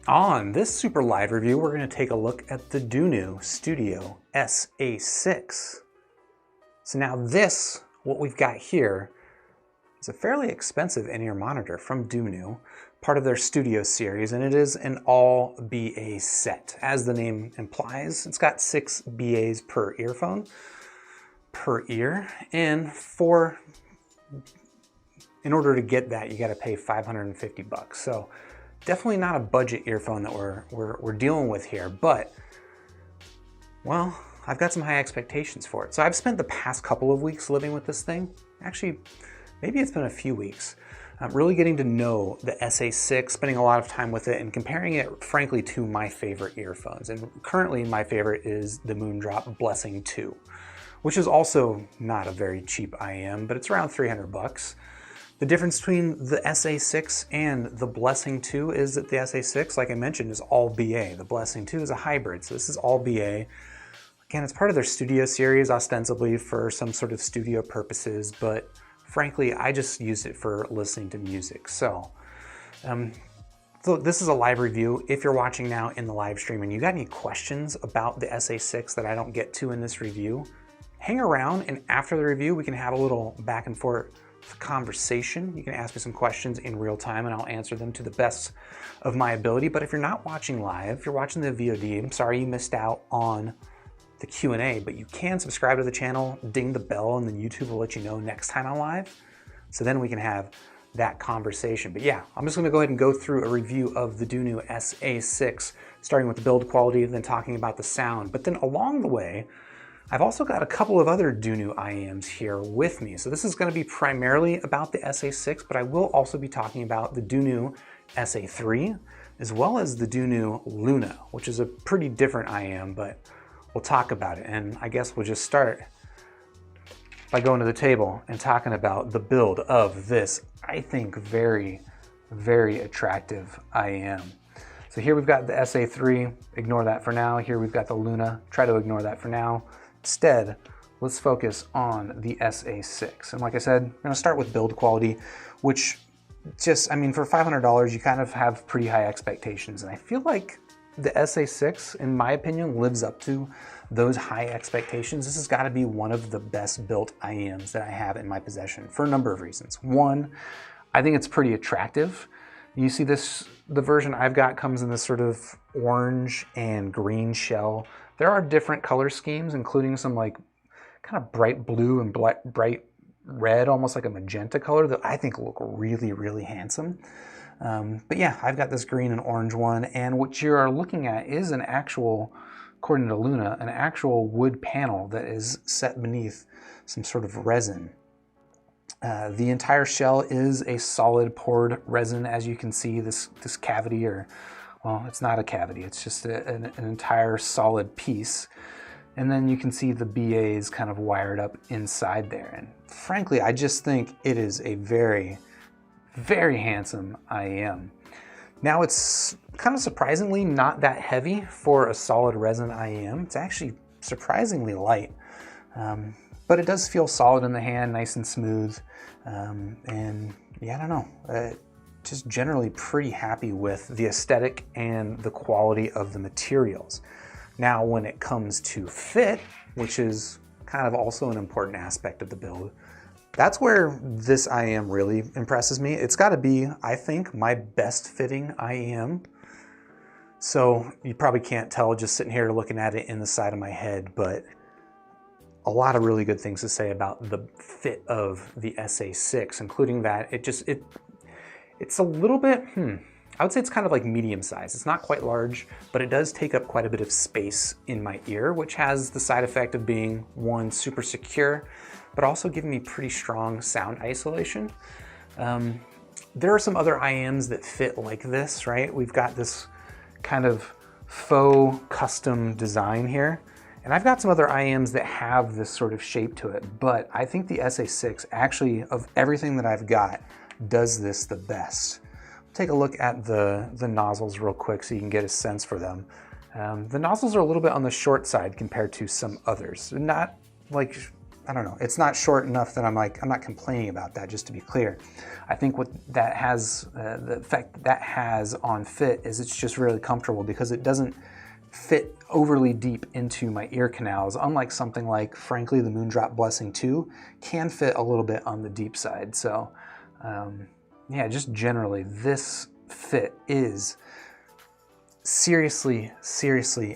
On this super live review, we're going to take a look at the Dunu Studio SA6. So now this, what we've got here, is a fairly expensive in-ear monitor from Dunu, part of their Studio series, and it is an all BA set. As the name implies, it's got 6 BAs per earphone, per ear, and in order to get that, you got to pay $550. So definitely not a budget earphone that we're dealing with here, but, well, I've got some high expectations for it. So I've spent the past couple of weeks living with this thing. Actually, maybe it's been a few weeks. Really getting to know the SA6, spending a lot of time with it and comparing it, frankly, to my favorite earphones. And currently my favorite is the Moondrop Blessing 2, which is also not a very cheap IM, but it's around 300 bucks. The difference between the SA6 and the Blessing 2 is that the SA6, like I mentioned, is all BA. The Blessing 2 is a hybrid, so this is all BA. Again, it's part of their Studio series, ostensibly for some sort of studio purposes, but frankly, I just use it for listening to music. So this is a live review. If you're watching now in the live stream and you got any questions about the SA6 that I don't get to in this review, hang around, and after the review, we can have a little back and forth conversation. You can ask me some questions in real time and I'll answer them to the best of my ability. But if you're not watching live, if you're watching the VOD, I'm sorry you missed out on the Q&A, but you can subscribe to the channel, ding the bell, and then YouTube will let you know next time I'm live. So then we can have that conversation. But yeah, I'm just gonna go ahead and go through a review of the Dunu SA6, starting with the build quality, then talking about the sound. But then along the way, I've also got a couple of other Dunu IMs here with me. So this is going to be primarily about the SA6, but I will also be talking about the Dunu SA3, as well as the Dunu Luna, which is a pretty different IM, but we'll talk about it. And I guess we'll just start by going to the table and talking about the build of this, I think, very, very attractive IM. So here we've got the SA3, ignore that for now. Here we've got the Luna, try to ignore that for now. Instead, let's focus on the SA6. And like I said, I'm gonna start with build quality, which just, I mean, for $500, you kind of have pretty high expectations. And I feel like the SA6, in my opinion, lives up to those high expectations. This has gotta be one of the best built IMs that I have in my possession for a number of reasons. One, I think it's pretty attractive. You see this, the version I've got comes in this sort of orange and green shell. There are different color schemes, including some like kind of bright blue and bright red, almost like a magenta color that I think look really, really handsome. But yeah, I've got this green and orange one, and what you are looking at is an actual, according to Luna, an actual wood panel that is set beneath some sort of resin. The entire shell is a solid poured resin. As you can see, this cavity, or, well, it's not a cavity, it's just an entire solid piece. And then you can see the BAs kind of wired up inside there. And frankly, I just think it is a very, very handsome IM. Now it's kind of surprisingly not that heavy for a solid resin IM. It's actually surprisingly light. But it does feel solid in the hand, nice and smooth. And yeah, I don't know, just generally pretty happy with the aesthetic and the quality of the materials. Now, when it comes to fit, which is kind of also an important aspect of the build, that's where this IM really impresses me. It's gotta be, I think, my best fitting IM. So you probably can't tell just sitting here looking at it in the side of my head, but a lot of really good things to say about the fit of the SA6, including that it's a little bit, I would say it's kind of like medium size. It's not quite large, but it does take up quite a bit of space in my ear, which has the side effect of being, one, super secure, but also giving me pretty strong sound isolation. There are some other IMs that fit like this, right? We've got this kind of faux custom design here. And I've got some other IMs that have this sort of shape to it, but I think the SA6 actually, of everything that I've got, does this the best. Take a look at the nozzles real quick so you can get a sense for them. The nozzles are a little bit on the short side compared to some others. Not like I don't know, it's not short enough that I'm not complaining about that, just to be clear. I think what that has, the effect that has on fit is it's just really comfortable because it doesn't fit overly deep into my ear canals, unlike something like, frankly, the Moondrop Blessing 2 can fit a little bit on the deep side. So yeah, just generally this fit is seriously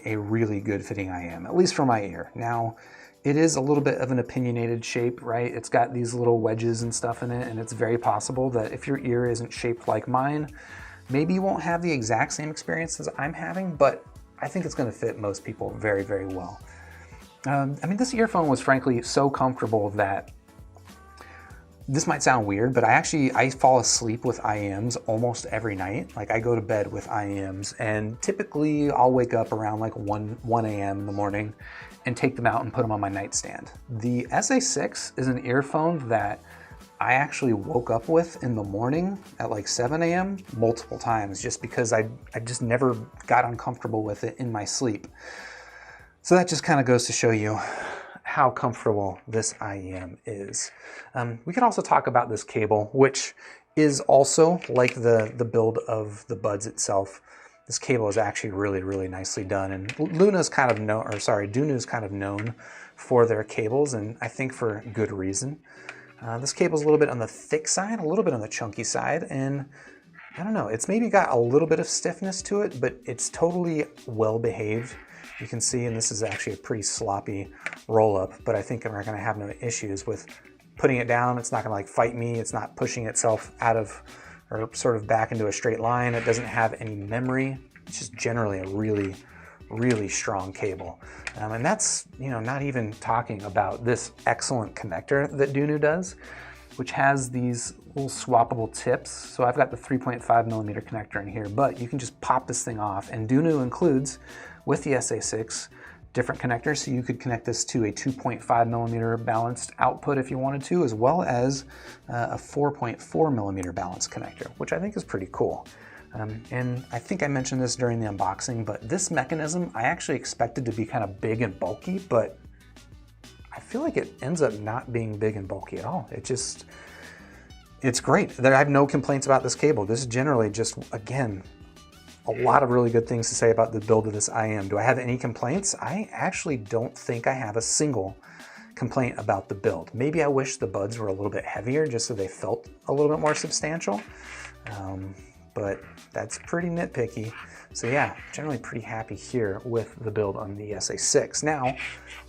a really good fitting IM, at least for my ear. Now, it is a little bit of an opinionated shape, right? It's got these little wedges and stuff in it, and it's very possible that if your ear isn't shaped like mine, maybe you won't have the exact same experience as I'm having, but I think it's going to fit most people very, very well. I mean, this earphone was frankly so comfortable that this might sound weird, but I fall asleep with IMs almost every night. Like, I go to bed with IMs, and typically I'll wake up around like 1 a.m. in the morning and take them out and put them on my nightstand. The SA6 is an earphone that I actually woke up with in the morning at like 7 a.m. multiple times, just because I just never got uncomfortable with it in my sleep. So that just kind of goes to show you how comfortable this IEM is. We can also talk about this cable, which is also like the build of the buds itself. This cable is actually really nicely done, and Dunu is kind of known for their cables, and I think for good reason. This cable's a little bit on the thick side, a little bit on the chunky side, and I don't know, it's maybe got a little bit of stiffness to it, but it's totally well behaved. You can see, and this is actually a pretty sloppy roll up, but I think we're gonna have no issues with putting it down. It's not gonna like fight me. It's not pushing itself out of, or sort of back into a straight line. It doesn't have any memory. It's just generally a really strong cable. And that's, you know, not even talking about this excellent connector that Dunu does, which has these little swappable tips. So I've got the 3.5mm connector in here, but you can just pop this thing off, and Dunu includes, with the SA6, different connectors. So you could connect this to a 2.5mm balanced output if you wanted to, as well as a 4.4mm balanced connector, which I think is pretty cool. And I think I mentioned this during the unboxing, but this mechanism I actually expected to be kind of big and bulky, but I feel like it ends up not being big and bulky at all. It's great. I have no complaints about this cable. This is generally just, again, a lot of really good things to say about the build of this IM. Do I have any complaints? I actually don't think I have a single complaint about the build. Maybe I wish the buds were a little bit heavier just so they felt a little bit more substantial. But that's pretty nitpicky. So yeah, generally pretty happy here with the build on the SA6. Now,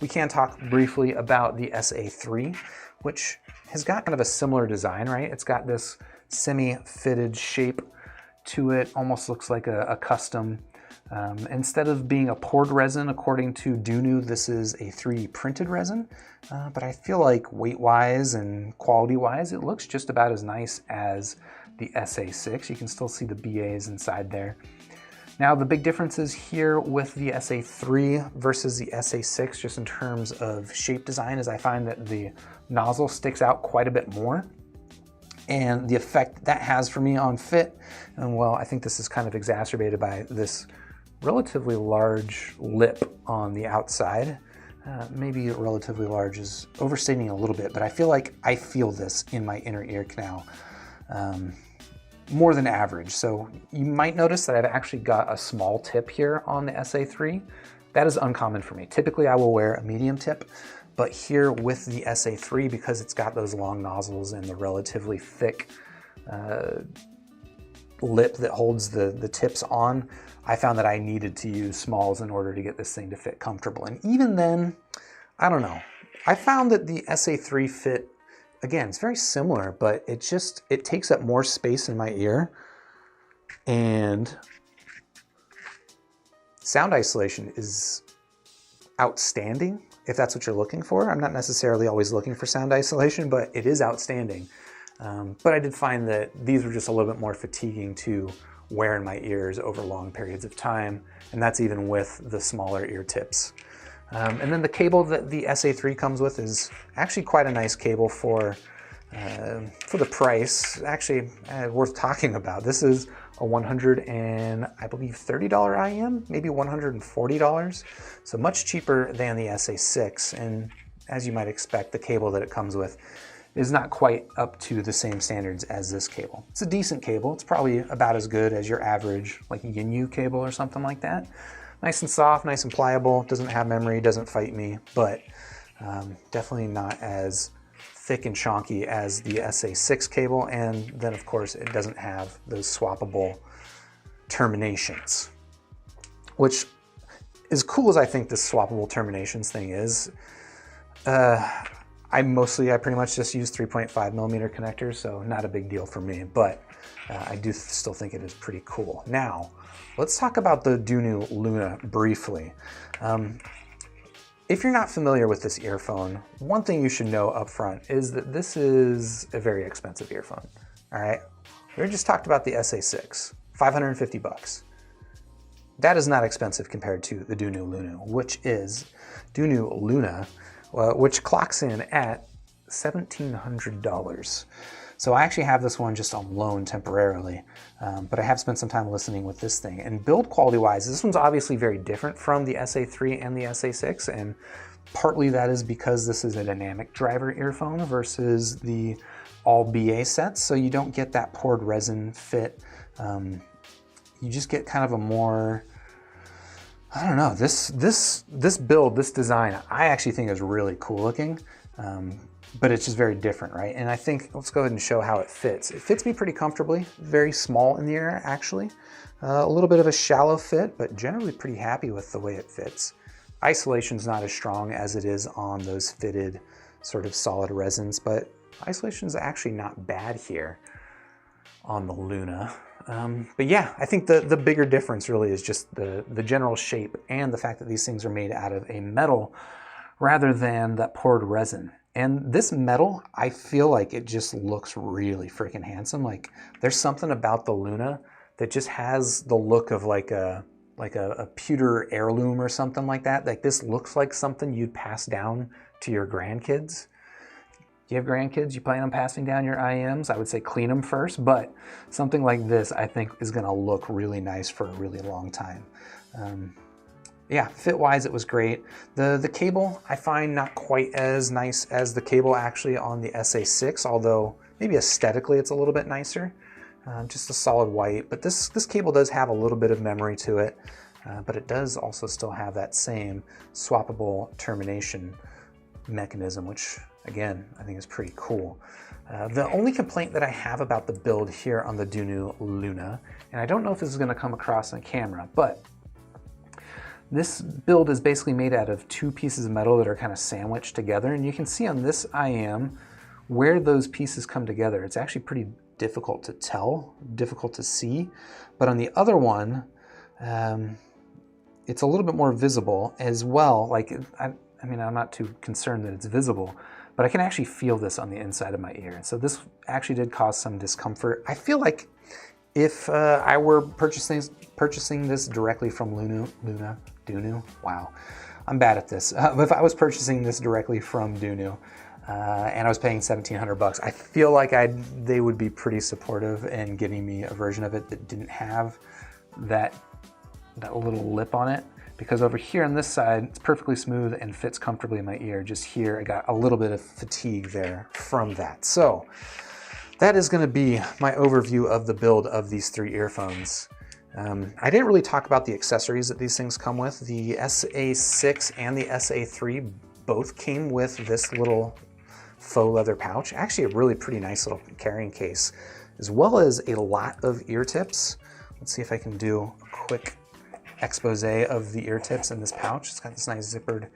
we can talk briefly about the SA3, which has got kind of a similar design, right? It's got this semi-fitted shape to it, almost looks like a custom. Instead of being a poured resin, according to Dunu, this is a 3D printed resin. But I feel like weight-wise and quality-wise, it looks just about as nice as the SA6. You can still see the BAs inside there. Now, the big differences here with the SA3 versus the SA6, just in terms of shape design, is I find that the nozzle sticks out quite a bit more. And the effect that has for me on fit, and well, I think this is kind of exacerbated by this relatively large lip on the outside. Maybe relatively large is overstating a little bit, but I feel like I feel this in my inner ear canal more than average. So you might notice that I've actually got a small tip here on the SA3. That is uncommon for me. Typically I will wear a medium tip, but here with the SA3, because it's got those long nozzles and the relatively thick lip that holds the tips on, I found that I needed to use smalls in order to get this thing to fit comfortable. And even then, I don't know. I found that the SA3 fit, again, it's very similar, but it takes up more space in my ear, and sound isolation is outstanding if that's what you're looking for. I'm not necessarily always looking for sound isolation, but it is outstanding. But I did find that these were just a little bit more fatiguing to wear in my ears over long periods of time, and that's even with the smaller ear tips. And then the cable that the SA3 comes with is actually quite a nice cable for the price. Actually, worth talking about. This is a $130 IM, maybe $140. So much cheaper than the SA6. And as you might expect, the cable that it comes with is not quite up to the same standards as this cable. It's a decent cable. It's probably about as good as your average like Yin cable or something like that. Nice and soft, nice and pliable, doesn't have memory, doesn't fight me, but definitely not as thick and chonky as the SA6 cable, and then of course it doesn't have those swappable terminations, which, as cool as I think this swappable terminations thing is, I pretty much just use 3.5 millimeter connectors, so not a big deal for me, but I do still think it is pretty cool. Now, let's talk about the Dunu Luna briefly. If you're not familiar with this earphone, one thing you should know up front is that this is a very expensive earphone, all right? We just talked about the SA6, 550 bucks. That is not expensive compared to the Dunu Luna, which clocks in at $1,700. So I actually have this one just on loan temporarily, but I have spent some time listening with this thing. And build quality wise, this one's obviously very different from the SA3 and the SA6, and partly that is because this is a dynamic driver earphone versus the all BA sets, so you don't get that poured resin fit. You just get kind of a more, I don't know, this build, this design, I actually think is really cool looking, but it's just very different, right? And I think, let's go ahead and show how it fits. It fits me pretty comfortably, very small in the ear actually. A little bit of a shallow fit, but generally pretty happy with the way it fits. Isolation's not as strong as it is on those fitted sort of solid resins, but isolation's actually not bad here on the Luna. But yeah, I think the bigger difference really is just the general shape and the fact that these things are made out of a metal rather than that poured resin. And this metal, I feel like it just looks really freaking handsome. Like there's something about the Luna that just has the look of like a pewter heirloom or something like that. Like this looks like something you'd pass down to your grandkids. You have grandkids, you plan on passing down your IMs, I would say clean them first, but something like this I think is gonna look really nice for a really long time. Yeah, fit-wise it was great. The cable I find not quite as nice as the cable actually on the SA6, although maybe aesthetically it's a little bit nicer. Just a solid white, but this cable does have a little bit of memory to it, but it does also still have that same swappable termination mechanism, which again, I think is pretty cool. The only complaint that I have about the build here on the Dunu Luna, and I don't know if this is gonna come across on camera, but this build is basically made out of two pieces of metal that are kind of sandwiched together, and you can see on this IM where those pieces come together. It's actually pretty difficult to tell, difficult to see, but on the other one, it's a little bit more visible as well. Like, I mean, I'm not too concerned that it's visible, but I can actually feel this on the inside of my ear. And so this actually did cause some discomfort. I feel like if I were purchasing this directly from Dunu, wow, I'm bad at this. But if I was purchasing this directly from Dunu and I was paying 1,700 bucks, I feel like they would be pretty supportive in getting me a version of it that didn't have that little lip on it. Because over here on this side, it's perfectly smooth and fits comfortably in my ear. Just here, I got a little bit of fatigue there from that. So that is gonna be my overview of the build of these three earphones. I didn't really talk about the accessories that these things come with. The SA6 and the SA3 both came with this little faux leather pouch. Actually a really pretty nice little carrying case, as well as a lot of ear tips. Let's see if I can do a quick expose of the ear tips in this pouch. It's got this nice zippered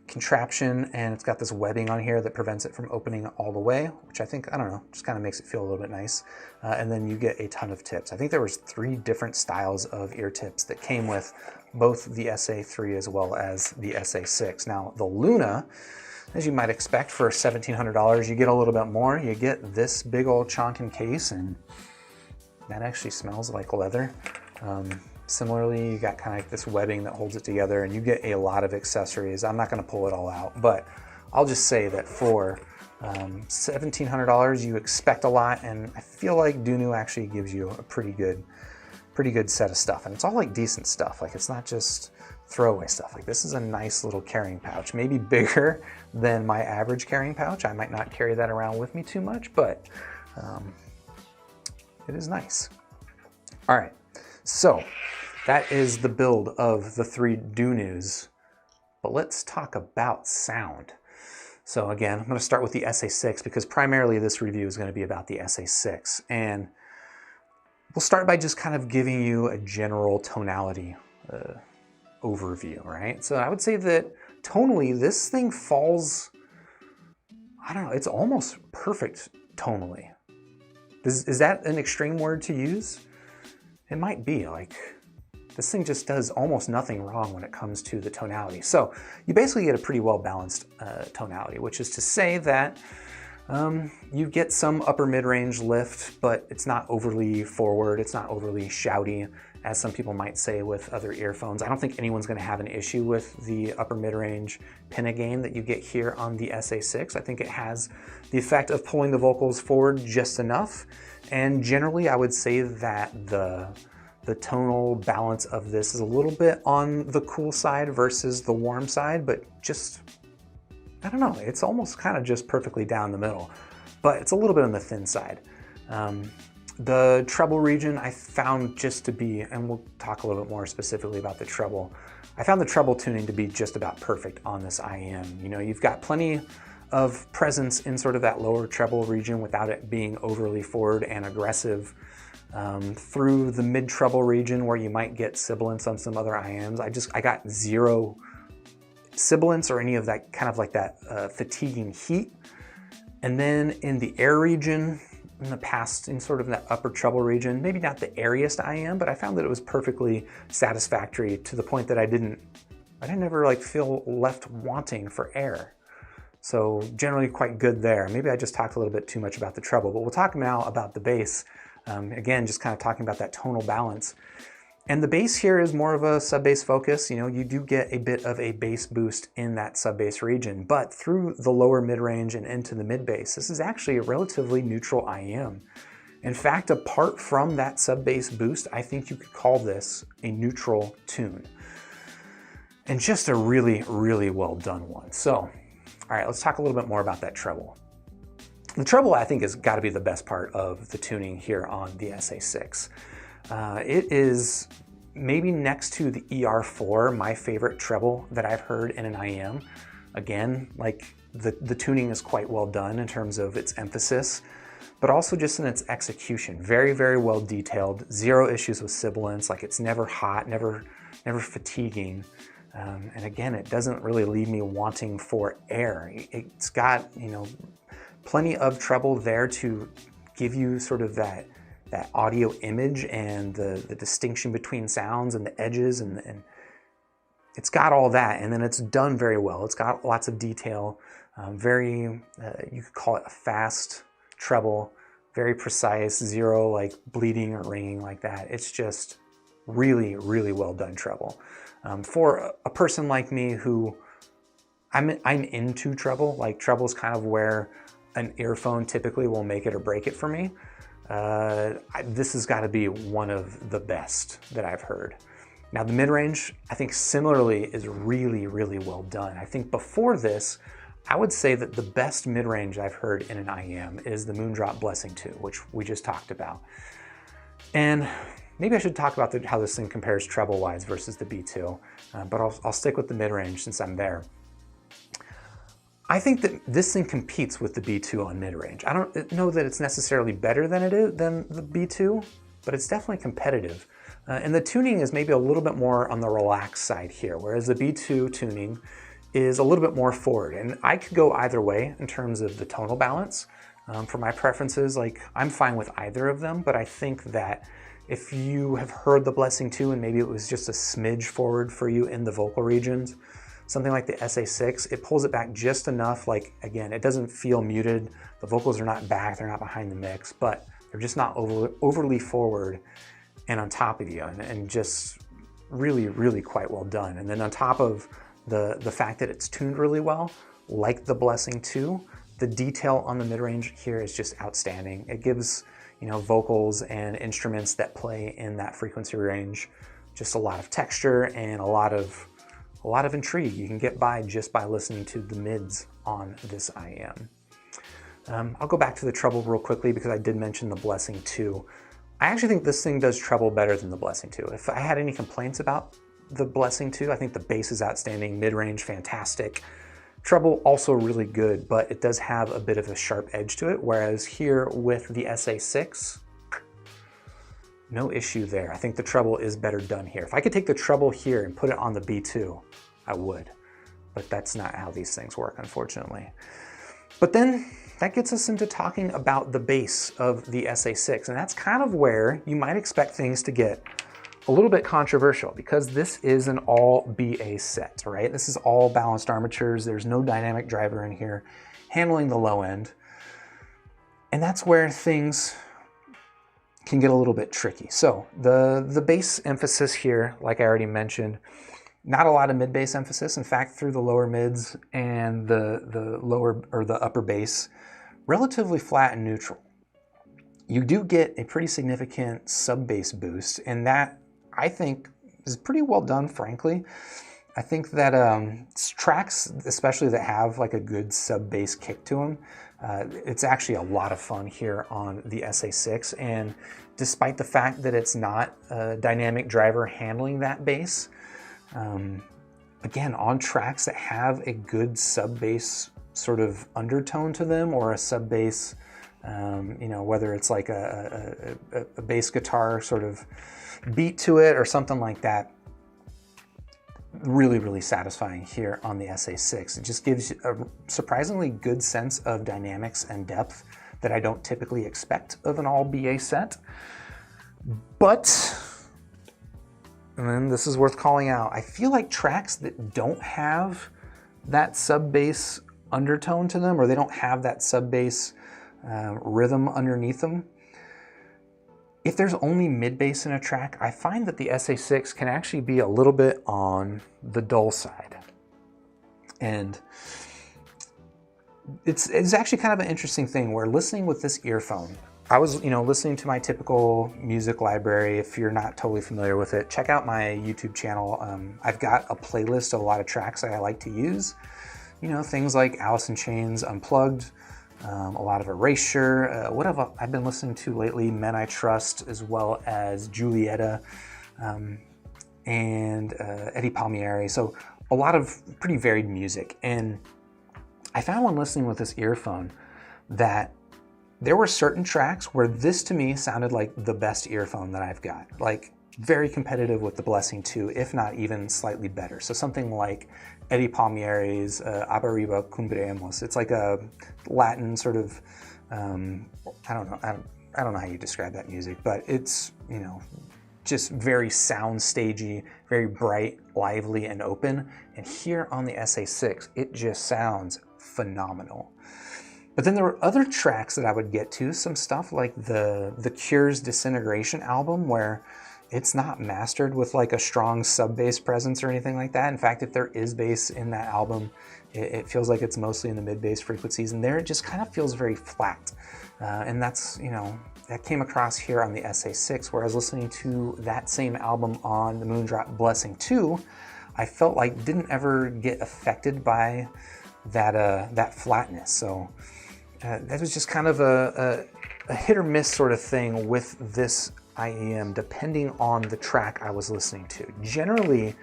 contraption, and it's got this webbing on here that prevents it from opening all the way, which I think, I don't know, just kind of makes it feel a little bit nice. And then you get a ton of tips. I think there was 3 different styles of ear tips that came with both the SA3 as well as the SA6. Now the Luna, as you might expect, for $1,700, you get a little bit more. You get this big old chonkin case, and that actually smells like leather. Similarly, you got kind of like this webbing that holds it together, and you get a lot of accessories. I'm not going to pull it all out, but I'll just say that for $1,700, you expect a lot, and I feel like Dunu actually gives you a pretty good set of stuff, and it's all like decent stuff. Like, it's not just throwaway stuff. Like this is a nice little carrying pouch, maybe bigger than my average carrying pouch. I might not carry that around with me too much, but it is nice. All right, so that is the build of the 3 Dunus, but let's talk about sound. So again, I'm going to start with the SA6 because primarily this review is going to be about the SA6, and we'll start by just kind of giving you a general tonality overview, right? So I would say that tonally, this thing falls, I don't know, it's almost perfect tonally. Is that an extreme word to use? It might be. Like, this thing just does almost nothing wrong when it comes to the tonality. So you basically get a pretty well balanced tonality, which is to say that you get some upper mid-range lift, but it's not overly forward, it's not overly shouty, as some people might say with other earphones. I don't think anyone's going to have an issue with the upper mid-range pinna gain that you get here on the SA6. I think it has the effect of pulling the vocals forward just enough, and generally I would say that the tonal balance of this is a little bit on the cool side versus the warm side, but just, I don't know, it's almost kind of just perfectly down the middle, but it's a little bit on the thin side. The treble region I found just to be, and we'll talk a little bit more specifically about the treble, I found the treble tuning to be just about perfect on this IM. You know, you've got plenty of presence in sort of that lower treble region without it being overly forward and aggressive. Through the mid treble region where you might get sibilance on some other IMs, I got zero sibilance or any of that kind of like that fatiguing heat. And then in the air region, in the past, in sort of that upper treble region, maybe not the airiest IM, but I found that it was perfectly satisfactory to the point that I didn't ever like feel left wanting for air. So generally quite good there. Maybe I just talked a little bit too much about the treble, but we'll talk now about the bass. Again, just kind of talking about that tonal balance. And the bass here is more of a sub-bass focus. You know, you do get a bit of a bass boost in that sub-bass region, but through the lower mid-range and into the mid-bass, this is actually a relatively neutral IM. In fact, apart from that sub-bass boost, I think you could call this a neutral tune. And just a really, really well done one. So, all right, let's talk a little bit more about that treble. The treble, I think, has got to be the best part of the tuning here on the SA6. It is maybe next to the ER4, my favorite treble that I've heard in an IM. Again, like the tuning is quite well done in terms of its emphasis, but also just in its execution. Very, very well detailed, zero issues with sibilance, like it's never hot, never fatiguing. And again, it doesn't really leave me wanting for air. It's got, you know, plenty of treble there to give you sort of that audio image and the distinction between sounds and the edges, and it's got all that, and then it's done very well. It's got lots of detail, you could call it a fast treble, very precise, zero like bleeding or ringing like that. It's just really, really well done treble. For a person like me who, I'm into treble, like treble's kind of where an earphone typically will make it or break it for me. This has got to be one of the best that I've heard. Now the mid-range, I think similarly is really, really well done. I think before this, I would say that the best mid-range I've heard in an IM is the Moondrop Blessing 2, which we just talked about. And maybe I should talk about how this thing compares treble-wise versus the B2, but I'll stick with the mid-range since I'm there. I think that this thing competes with the B2 on mid-range. I don't know that it's necessarily better than the B2, but it's definitely competitive. And the tuning is maybe a little bit more on the relaxed side here, whereas the B2 tuning is a little bit more forward. And I could go either way in terms of the tonal balance. For my preferences, like I'm fine with either of them, but I think that if you have heard the Blessing 2 and maybe it was just a smidge forward for you in the vocal regions, something like the SA6, it pulls it back just enough. Like, again, it doesn't feel muted. The vocals are not back, they're not behind the mix, but they're just not overly forward and on top of you, and just really, really quite well done. And then on top of the fact that it's tuned really well, like the Blessing 2, the detail on the mid-range here is just outstanding. It gives, you know, vocals and instruments that play in that frequency range just a lot of texture and a lot of a lot of intrigue you can get by just by listening to the mids on this IEM. I'll go back to the treble real quickly because I did mention the Blessing 2. I actually think this thing does treble better than the Blessing 2. If I had any complaints about the Blessing 2, I think the bass is outstanding, mid-range fantastic, treble also really good, but it does have a bit of a sharp edge to it, whereas here with the SA6, no issue there. I think the treble is better done here. If I could take the treble here and put it on the B2, I would, but that's not how these things work, unfortunately. But then that gets us into talking about the bass of the SA6, and that's kind of where you might expect things to get a little bit controversial, because this is an all BA set, right? This is all balanced armatures. There's no dynamic driver in here handling the low end. And that's where things can get a little bit tricky. So the bass emphasis here, like I already mentioned, not a lot of mid bass emphasis. In fact, through the lower mids and the lower or the upper bass, relatively flat and neutral. You do get a pretty significant sub bass boost, and that I think is pretty well done, frankly. I think that tracks, especially that have like a good sub bass kick to them, it's actually a lot of fun here on the SA6. And despite the fact that it's not a dynamic driver handling that bass, again, on tracks that have a good sub bass sort of undertone to them, or a sub bass, you know, whether it's like a bass guitar sort of beat to it or something like that, really, really satisfying here on the SA6. It just gives a surprisingly good sense of dynamics and depth that I don't typically expect of an all BA set. But, and then this is worth calling out, I feel like tracks that don't have that sub bass undertone to them, or they don't have that sub bass rhythm underneath them, if there's only mid bass in a track, I find that the SA6 can actually be a little bit on the dull side. And it's actually kind of an interesting thing where listening with this earphone, I was, listening to my typical music library. If you're not totally familiar with it, check out my YouTube channel. I've got a playlist of a lot of tracks that I like to use. Things like Alice in Chains Unplugged, a lot of Erasure. What have I been listening to lately? Men I Trust, as well as Giulietta and Eddie Palmieri. So a lot of pretty varied music. And I found when listening with this earphone that there were certain tracks where this to me sounded like the best earphone that I've got. Like very competitive with the Blessing 2, if not even slightly better. So something like Eddie Palmieri's Abariba Cumbremos. It's like a Latin sort of, I don't know how you describe that music, but it's, just very sound stagey, very bright, lively, and open. And here on the SA6, it just sounds phenomenal. But then there were other tracks that I would get to, some stuff like the Cure's Disintegration album, where it's not mastered with like a strong sub bass presence or anything like that. In fact, if there is bass in that album, it feels like it's mostly in the mid bass frequencies, and there it just kind of feels very flat. And that's, that came across here on the SA6, where I was listening to that same album on the Moondrop Blessing 2, I felt like didn't ever get affected by that flatness. So that was just kind of a hit or miss sort of thing with this IEM, depending on the track I was listening to. Generally,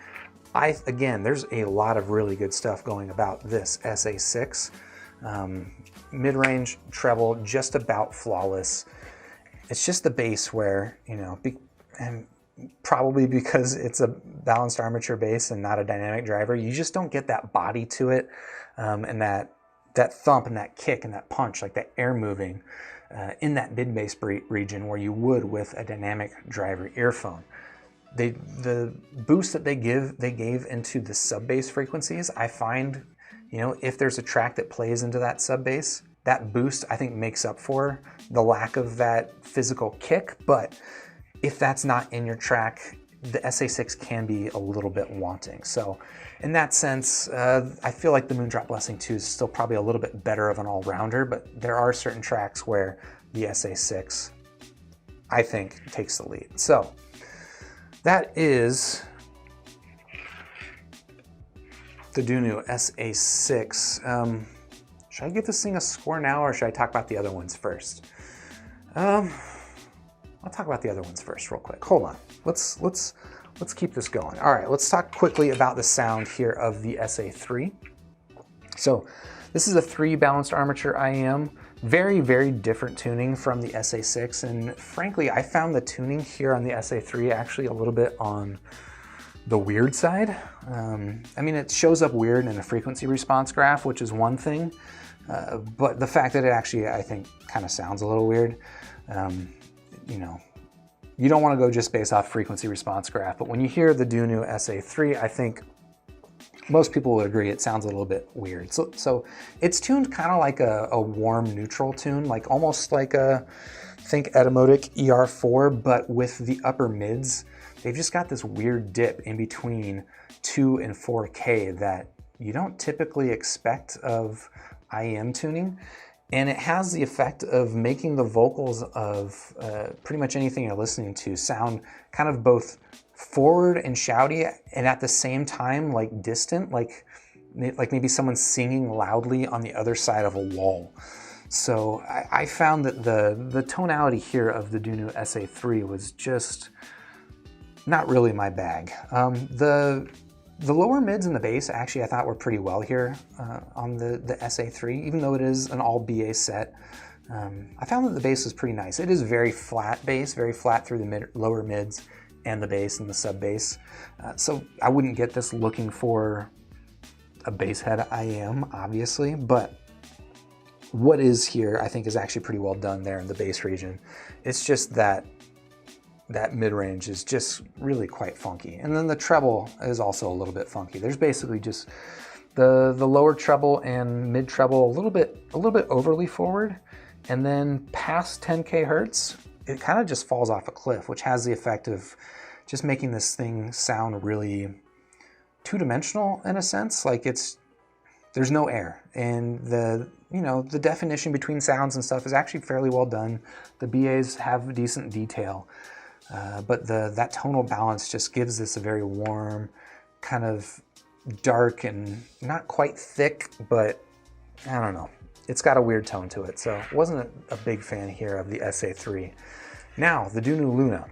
again, there's a lot of really good stuff going about this SA6. Mid-range, treble, just about flawless. It's just the bass where, and probably because it's a balanced armature bass and not a dynamic driver, you just don't get that body to it, and that thump and that kick and that punch, like that air moving in that mid bass region where you would with a dynamic driver earphone. The boost that they gave into the sub bass frequencies, I find, if there's a track that plays into that sub bass, that boost I think makes up for the lack of that physical kick. But if that's not in your track, the SA6 can be a little bit wanting. So in that sense, I feel like the Moondrop Blessing 2 is still probably a little bit better of an all-rounder, but there are certain tracks where the SA6, I think, takes the lead. So that is the Dunu SA6. Should I give this thing a score now, or should I talk about the other ones first? I'll talk about the other ones first real quick. Hold on. Let's keep this going. All right, let's talk quickly about the sound here of the SA3. So this is a 3 balanced armature IM. Very, very different tuning from the SA6, and frankly, I found the tuning here on the SA3 actually a little bit on the weird side. I mean, it shows up weird in a frequency response graph, which is one thing, but the fact that it actually, I think, kind of sounds a little weird, you know, you don't want to go just based off frequency response graph, but when you hear the Dunu SA3, I think most people would agree it sounds a little bit weird. So it's tuned kind of like a warm neutral tune, like almost like a, think Etymotic ER4, but with the upper mids. They've just got this weird dip in between 2 and 4K that you don't typically expect of IM tuning. And it has the effect of making the vocals of pretty much anything you're listening to sound kind of both forward and shouty, and at the same time like distant, like maybe someone's singing loudly on the other side of a wall. So I found that the tonality here of the Dunu SA3 was just not really my bag. The lower mids and the bass actually I thought were pretty well here on the SA3, even though it is an all BA set. I found that the bass was pretty nice. It is very flat bass, very flat through the lower mids and the bass and the sub bass. So I wouldn't get this looking for a bass head IM, obviously, but what is here I think is actually pretty well done there in the bass region. It's just that mid-range is just really quite funky. And then the treble is also a little bit funky. There's basically just the lower treble and mid treble a little bit overly forward, and then past 10K hertz, it kind of just falls off a cliff, which has the effect of just making this thing sound really two-dimensional in a sense. Like there's no air, and the definition between sounds and stuff is actually fairly well done. The BAs have decent detail, but that tonal balance just gives this a very warm, kind of dark and not quite thick, but I don't know. It's got a weird tone to it, so wasn't a big fan here of the SA3. Now, the Dunu Luna.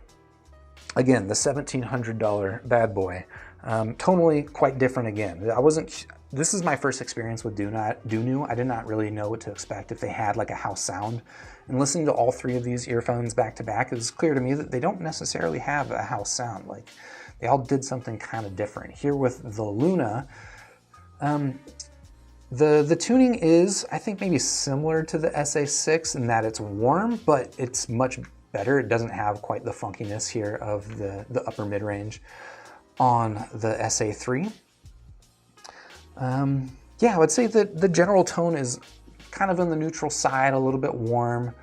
Again, the $1,700 bad boy. Tonally quite different again. This is my first experience with Dunu. I did not really know what to expect if they had like a house sound. And listening to all 3 of these earphones back to back, it was clear to me that they don't necessarily have a house sound. Like, they all did something kind of different. Here with the Luna, the tuning is, I think, maybe similar to the SA6 in that it's warm, but it's much better. It doesn't have quite the funkiness here of the upper mid-range on the SA3. Yeah, I would say that the general tone is kind of on the neutral side, a little bit warm.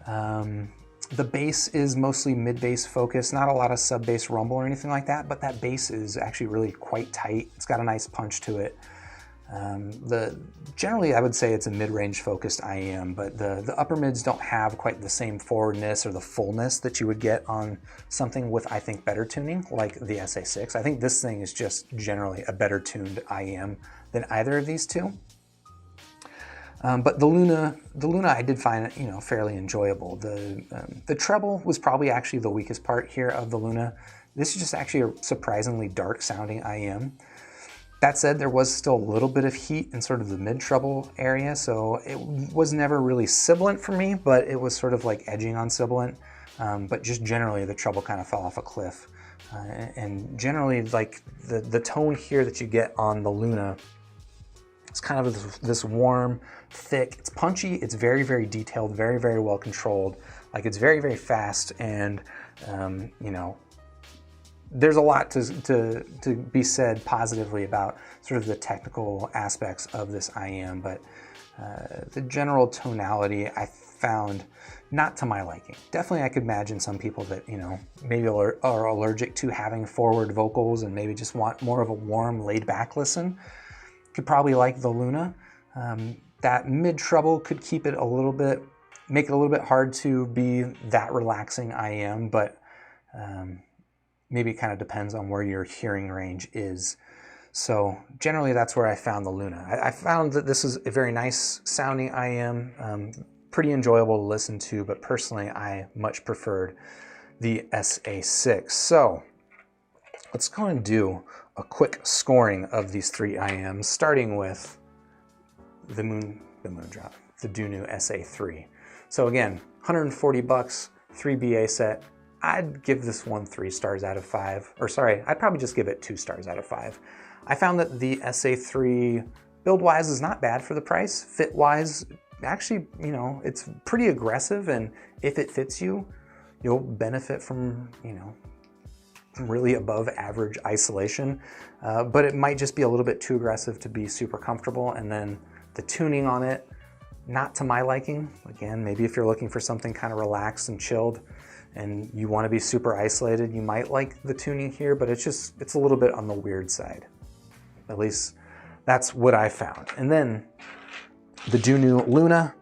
The bass is mostly mid-bass focused, not a lot of sub-bass rumble or anything like that, but that bass is actually really quite tight. It's got a nice punch to it. Generally, I would say it's a mid-range focused IM, but the upper mids don't have quite the same forwardness or the fullness that you would get on something with, I think, better tuning like the SA6. I think this thing is just generally a better tuned IM than either of these two. But the Luna I did find, fairly enjoyable. The treble was probably actually the weakest part here of the Luna. This is just actually a surprisingly dark sounding IM. That said, there was still a little bit of heat in sort of the mid-treble area, so it was never really sibilant for me, but it was sort of like edging on sibilant. But just generally, the treble kind of fell off a cliff. And generally, like the tone here that you get on the Luna, it's kind of this warm, thick, it's punchy, it's very, very detailed, very, very well controlled. Like, it's very, very fast, and there's a lot to be said positively about sort of the technical aspects of this IM, but the general tonality I found not to my liking. Definitely I could imagine some people that, maybe are allergic to having forward vocals and maybe just want more of a warm, laid-back listen. Could probably like the Luna. That mid-treble could keep it make it a little bit hard to be that relaxing IM, but maybe it kind of depends on where your hearing range is. So generally that's where I found the Luna. I found that this is a very nice sounding IM, pretty enjoyable to listen to, but personally I much preferred the SA6. So let's go and do a quick scoring of these three IMs, starting with the Dunu SA3. So again, 140 bucks, 3 BA set. I'd give this one 3 stars out of 5, or sorry, I'd probably just give it 2 stars out of 5. I found that the SA3 build-wise is not bad for the price. Fit-wise, actually, you know, it's pretty aggressive, and if it fits you, you'll benefit from, you know, really above average isolation, but it might just be a little bit too aggressive to be super comfortable. And then the tuning on it, not to my liking. Again, maybe if you're looking for something kind of relaxed and chilled and you want to be super isolated, you might like the tuning here, but it's a little bit on the weird side. At least that's what I found. And then the Dunu Luna,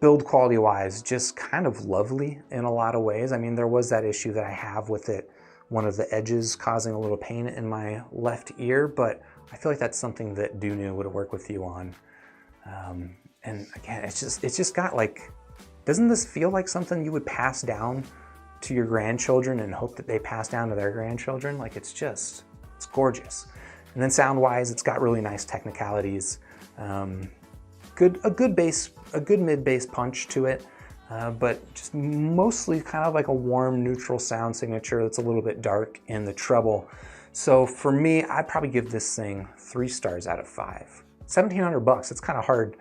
build quality wise, just kind of lovely in a lot of ways. I mean, there was that issue that I have with it, one of the edges causing a little pain in my left ear, but I feel like that's something that Dunu would work with you on. And again, it's just got like, doesn't this feel like something you would pass down to your grandchildren and hope that they pass down to their grandchildren? Like it's gorgeous. And then sound wise, it's got really nice technicalities. A good mid bass punch to it, but just mostly kind of like a warm neutral sound signature that's a little bit dark in the treble. So for me, I'd probably give this thing 3 stars out of 5. 1,700 bucks, it's kind of hard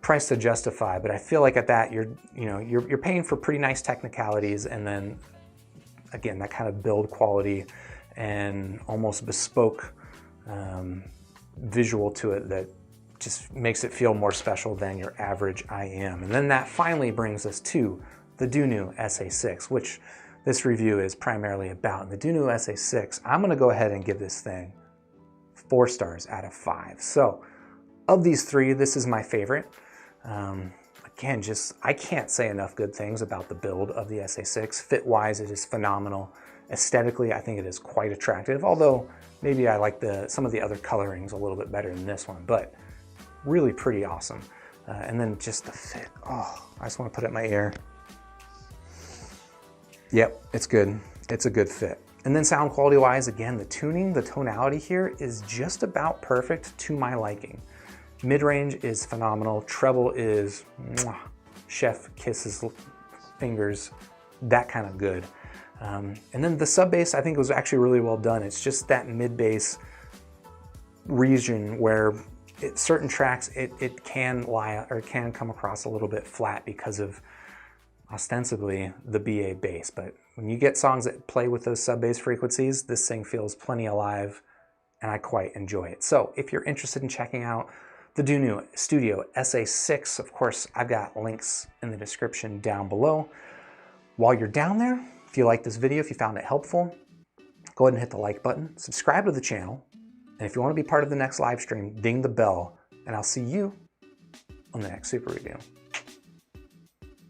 price to justify, but I feel like at that you're paying for pretty nice technicalities, and then again that kind of build quality and almost bespoke visual to it that just makes it feel more special than your average IM. And then that finally brings us to the Dunu SA6, which this review is primarily about. And the Dunu SA6, I'm gonna go ahead and give this thing 4 stars out of 5. So of these 3, this is my favorite. Again, I can't say enough good things about the build of the SA6. Fit-wise, it is phenomenal. Aesthetically, I think it is quite attractive, although maybe I like some of the other colorings a little bit better than this one, but really pretty awesome. And then just the fit, oh, I just want to put it in my ear. Yep, it's good. It's a good fit. And then sound quality wise, again, the tuning, the tonality here is just about perfect to my liking. Mid-range is phenomenal. Treble is mwah, chef kisses fingers, that kind of good. And then the sub bass I think was actually really well done. It's just that mid bass region where certain tracks it can lie or can come across a little bit flat because of ostensibly the BA bass. But when you get songs that play with those sub bass frequencies, this thing feels plenty alive, and I quite enjoy it. So if you're interested in checking out the Dunu Studio SA6, of course, I've got links in the description down below. While you're down there, if you like this video, if you found it helpful, go ahead and hit the like button, subscribe to the channel, and if you want to be part of the next live stream, ding the bell, and I'll see you on the next Super Review.